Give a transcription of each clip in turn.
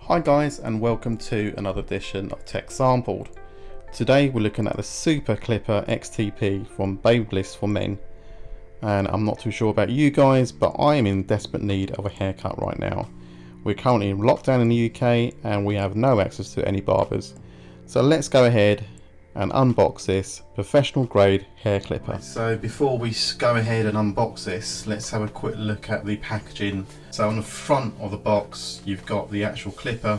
Hi guys, and welcome to another edition of Tech Sampled. Today we're looking at the Super Clipper XTP from BaByliss for men. And I'm not too sure about you guys, but I am in desperate need of a haircut right now. We're currently in lockdown in the UK and we have no access to any barbers. So let's go ahead and unbox this professional grade hair clipper. So before we go ahead and unbox this, let's have a quick look at the packaging. So on the front of the box you've got the actual clipper,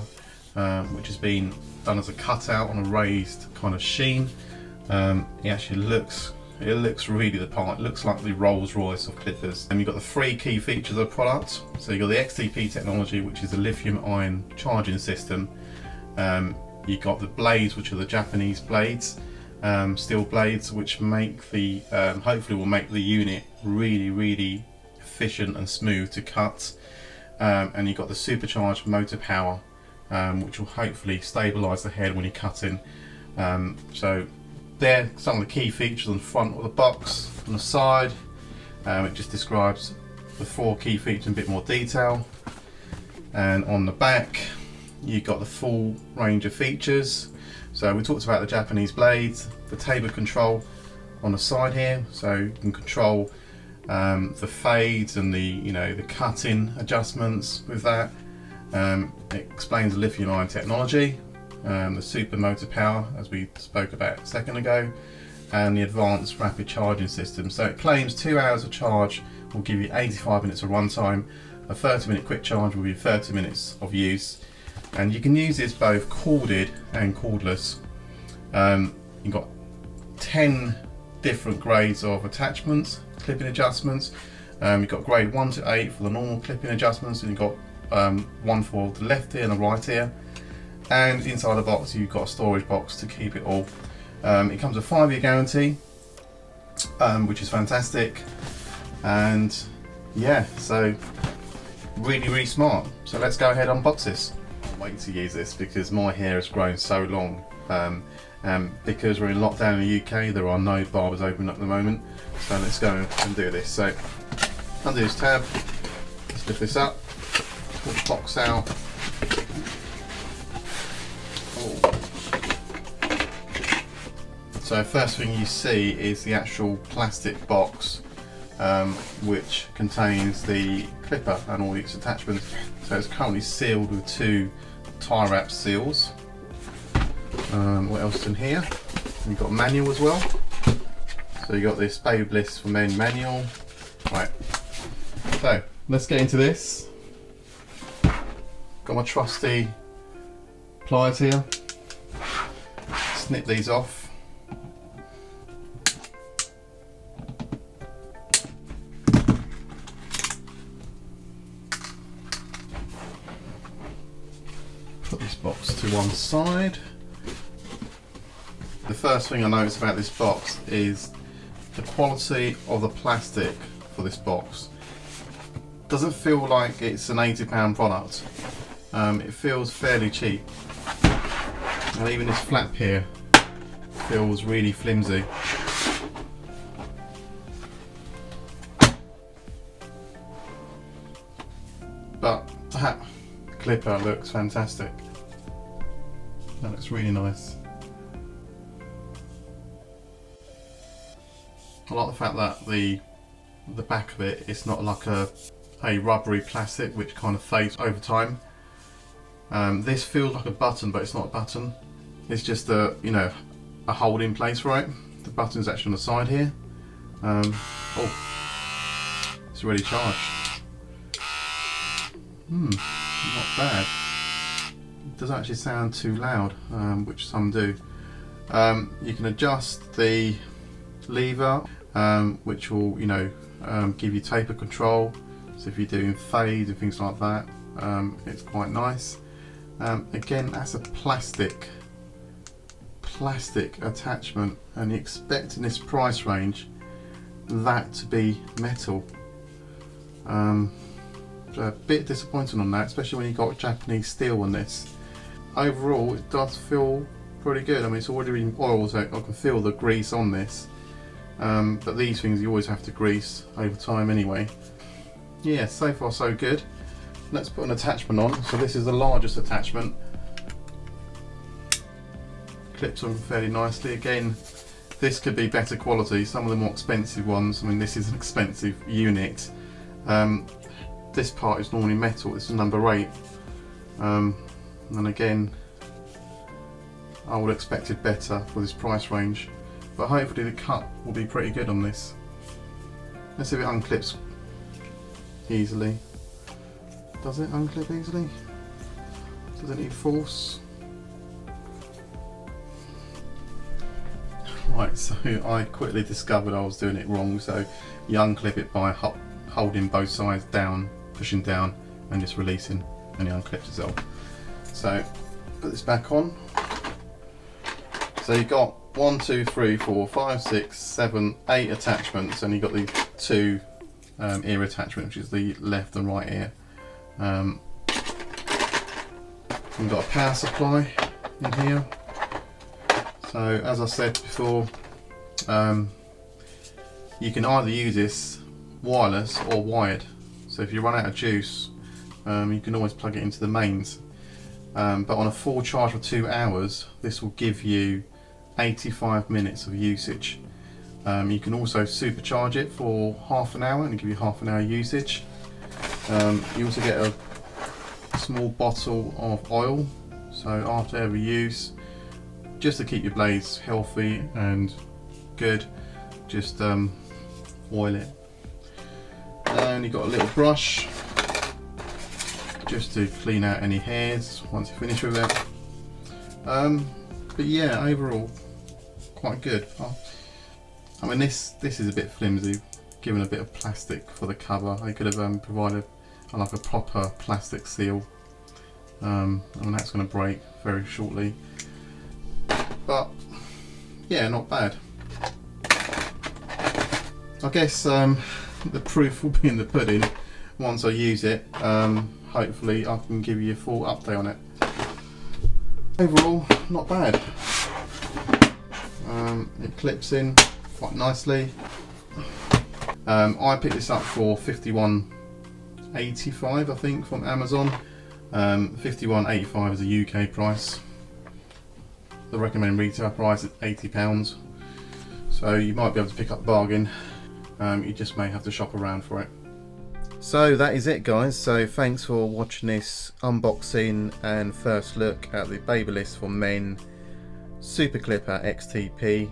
which has been done as a cutout on a raised kind of sheen. It actually looks really the part. It looks like the Royce of clippers. And you've got the three key features of the product. So you've got the XTP technology, which is the lithium ion charging system. You've got the blades, which are the Japanese blades, steel blades, which make the hopefully will make the unit really efficient and smooth to cut. And you've got the supercharged motor power, which will hopefully stabilise the head when you're cutting. So they're some of the key features on the front of the box. On the side, it just describes the four key features in a bit more detail. And on the back, you've got the full range of features. So we talked about the Japanese blades, the table control on the side here, so you can control the fades and the cutting adjustments with that. It explains the lithium ion technology, the super motor power as we spoke about a second ago, and the advanced rapid charging system. So it claims 2 hours of charge will give you 85 minutes of runtime. A 30-minute quick charge will be 30 minutes of use. And you can use this both corded and cordless. You've got 10 different grades of attachments, clipping adjustments. You've got grade 1 to 8 for the normal clipping adjustments, and you've got one for the left ear and the right ear. And inside the box you've got a storage box to keep it all. It comes with a 5-year guarantee, which is fantastic. And yeah, so really smart. So let's go ahead and unbox this. Wait to use this because my hair has grown so long, and because we're in lockdown in the UK there are no barbers open at the moment, so let's go and do this. So undo this tab, let's lift this up, pull the box out. So first thing you see is the actual plastic box, which contains the clipper and all its attachments. So it's currently sealed with 2 tie wrap seals. What else is in here? You've got a manual as well. So you've got this BaByliss for men manual. Right, so let's get into this. Got my trusty pliers here. Snip these off. Put this box to one side. The first thing I notice about this box is the quality of the plastic for this box. Doesn't feel like it's an £80 product. It feels fairly cheap, and even this flap here feels really flimsy. But that clipper looks fantastic. That looks really nice. I like the fact that the back of it is not like a rubbery plastic which kind of fades over time. This feels like a button, but it's not a button. It's just a a holding place for it. The button's actually on the side here. Oh, it's already charged. Not bad. It doesn't actually sound too loud, which some do. You can adjust the lever, which will give you taper control. So if you're doing fade and things like that, it's quite nice. Again, that's a plastic attachment, and you expect in this price range that to be metal. So a bit disappointing on that, especially when you've got Japanese steel on this. Overall, it does feel pretty good. I mean, it's already been oiled, so I can feel the grease on this. But these things you always have to grease over time anyway. Yeah, so far so good. let's put an attachment on. So this is the largest attachment. Clips on fairly nicely. Again, this could be better quality. Some of the more expensive ones, I mean, this is an expensive unit. This part is normally metal. This is number 8. And again, I would expect it better for this price range, but hopefully the cut will be pretty good on this. Let's see if it unclips easily. Does it unclip easily? Does it need force? Right, so I quickly discovered I was doing it wrong. So you unclip it by holding both sides down, pushing down and just releasing, and it unclips itself. So put this back on. So you've got 1, 2, 3, 4, 5, 6, 7, 8 attachments, and you've got these 2 ear attachments, which is the left and right ear. We've got a power supply in here. So as I said before, you can either use this wireless or wired. So if you run out of juice, you can always plug it into the mains. But on a full charge for 2 hours, this will give you 85 minutes of usage. You can also supercharge it for half an hour and give you half an hour usage. You also get a small bottle of oil, so after every use, just to keep your blades healthy and good, just oil it. And you've got a little brush just to clean out any hairs once you finish with it. But yeah, overall quite good. I mean, this is a bit flimsy, given a bit of plastic for the cover. I could have provided like a proper plastic seal, and that's going to break very shortly. But yeah, not bad. I guess the proof will be in the pudding once I use it. Hopefully I can give you a full update on it. Overall, not bad. It clips in quite nicely. I picked this up for $51.85, I think, from Amazon. $51.85 is a UK price. The recommended retail price is £80, so you might be able to pick up a bargain. You just may have to shop around for it. So that is it, guys. So thanks for watching this unboxing and first look at the BaByliss for Men Super Clipper XTP.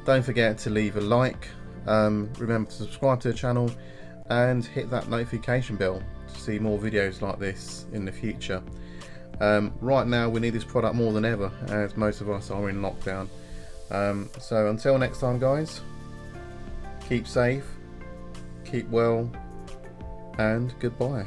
Don't forget to leave a like, remember to subscribe to the channel and hit that notification bell to see more videos like this in the future. Right now we need this product more than ever, as most of us are in lockdown. So until next time, guys, keep safe, keep well, and goodbye.